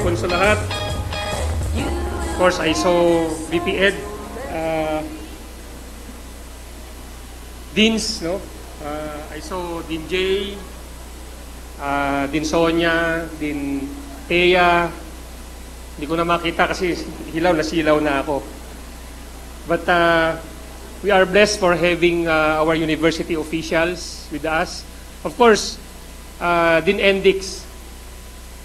hapon sa lahat. Of course, I saw VP Ed, Deans, no? I saw Dean Jay, Dean Sonia, Dean Thea. Hindi ko na makita kasi silaw na ako. But we are blessed for having our university officials with us. Of course, Dean Endix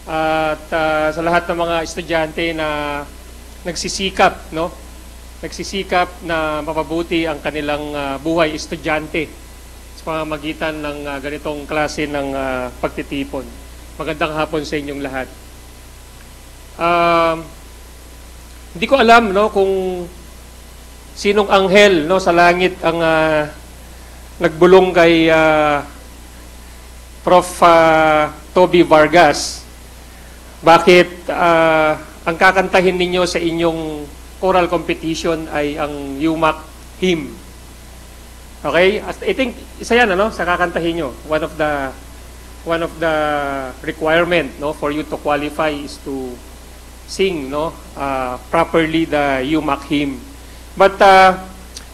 at sa lahat ng mga estudyante na nagsisikap, no? Nagsisikap na mapabuti ang kanilang buhay estudyante sa pamamagitan ng ganitong klase ng pagtitipon. Magandang hapon sa inyong lahat. Hindi ko alam, no, kung sinong anghel, no, sa langit ang nagbulong kay Prof. Toby Vargas. Bakit ang kakantahin ninyo sa inyong choral competition ay ang UMAC hymn? Okay? I think isa yan, ano, sa kakantahin nyo. One of the requirement, no, for you to qualify is to sing, no, properly the UMAC hymn. But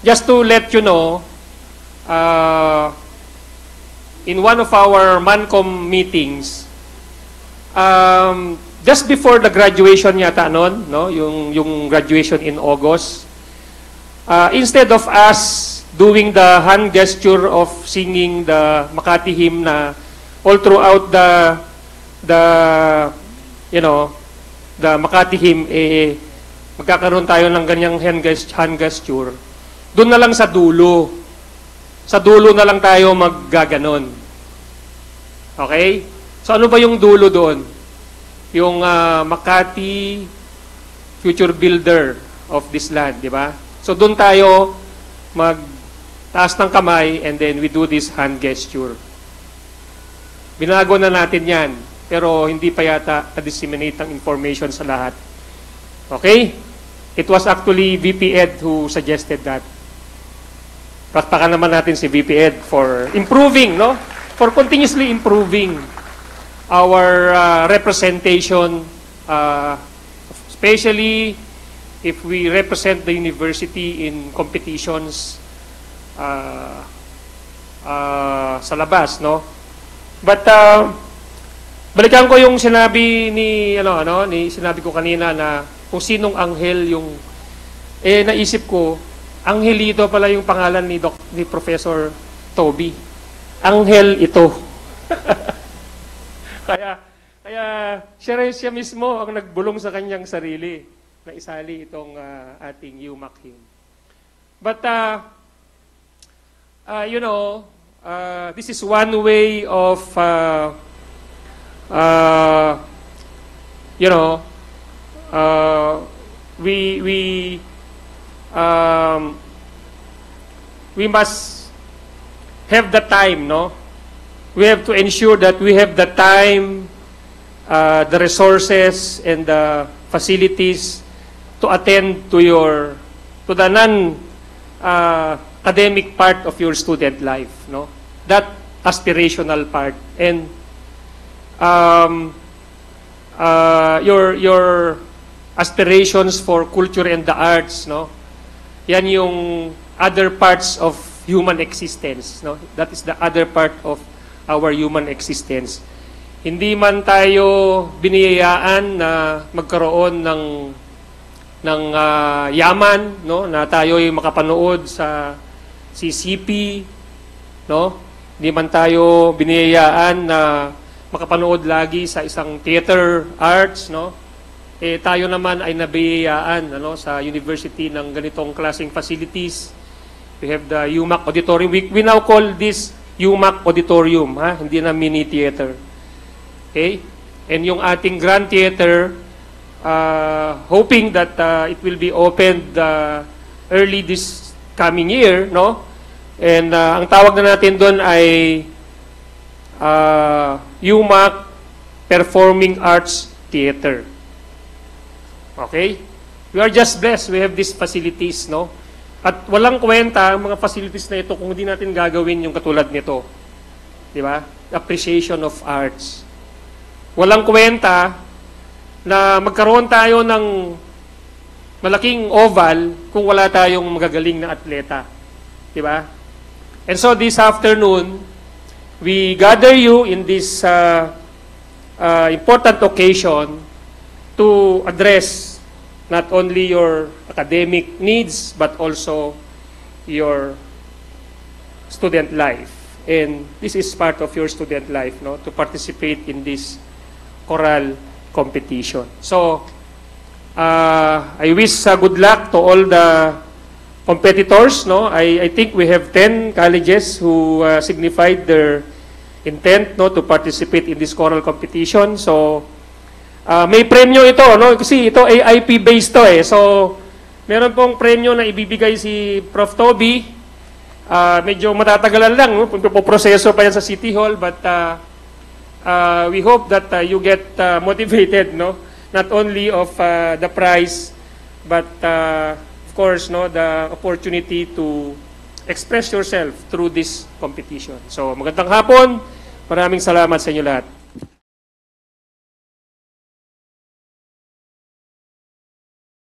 just to let you know, in one of our MANCOM meetings, just before the graduation yata noon, no, yung graduation in August, instead of us doing the hand gesture of singing the Makati hymn na all throughout the Makati hymn, magkakaroon tayo ng ganyang hand gesture. Doon na lang sa dulo. Sa dulo na lang tayo maggaganon. Okay? So ano ba yung dulo doon? Yung Makati future builder of this land, di ba? So doon tayo magtaas ng kamay and then we do this hand gesture. Binago na natin yan, pero hindi pa yata na-disseminate ang information sa lahat. Okay? It was actually VP Ed who suggested that. Pakpakan naman natin si VP Ed for improving, no? For continuously improving our representation, especially if we represent the university in competitions sa labas, no? But balikan ko yung sinabi ni sinabi ko kanina na kung sinong anghel yung naisip ko, Angelito pala yung pangalan ni Professor Toby. Anghel ito. Kaya siya mismo ang nagbulong sa kanyang sarili na isali itong ating UMAC hymn. But this is one way of we must have the time, no? We have to ensure that we have the time, the resources, and the facilities to attend to the non-academic part of your student life, no? That aspirational part, and your aspirations for culture and the arts, no? Yan yung other parts of human existence, no? That is the other part of our human existence. Hindi man tayo biniyayaan na magkaroon ng yaman, no? Na tayo'y makapanood sa CCP, no? Hindi man tayo biniyayaan na makapanood lagi sa isang theater arts, no? Tayo naman ay nabiyayaan, sa university ng ganitong klaseng facilities. We have the UMAC Auditorium. We now call this UMAC Auditorium, ha? Hindi na mini theater. Okay? And yung ating Grand Theater, hoping that it will be opened early this coming year, no? And ang tawag na natin doon ay UMAC Performing Arts Theater. Okay? We are just blessed. We have these facilities, no? At walang kwenta ang mga facilities na ito kung hindi natin gagawin yung katulad nito. Di ba? Appreciation of arts. Walang kwenta na magkaroon tayo ng malaking oval kung wala tayong magagaling na atleta. Diba? And so this afternoon, we gather you in this important occasion to address not only your academic needs but also your student life. And this is part of your student life, no, to participate in this choral competition. So, I wish good luck to all the competitors. No, I think we have 10 colleges who signified their intent, no, to participate in this choral competition. So, may premyo ito, no, kasi ito AIP based to eh. So, meron pong premyo na ibibigay si Prof. Toby. Medyo matatagalan lang, no, proseso pa yan sa City Hall, but we hope that you get motivated, no, not only of the prize, but of course, no, the opportunity to express yourself through this competition. So, magandang hapon. Maraming salamat sa inyo lahat.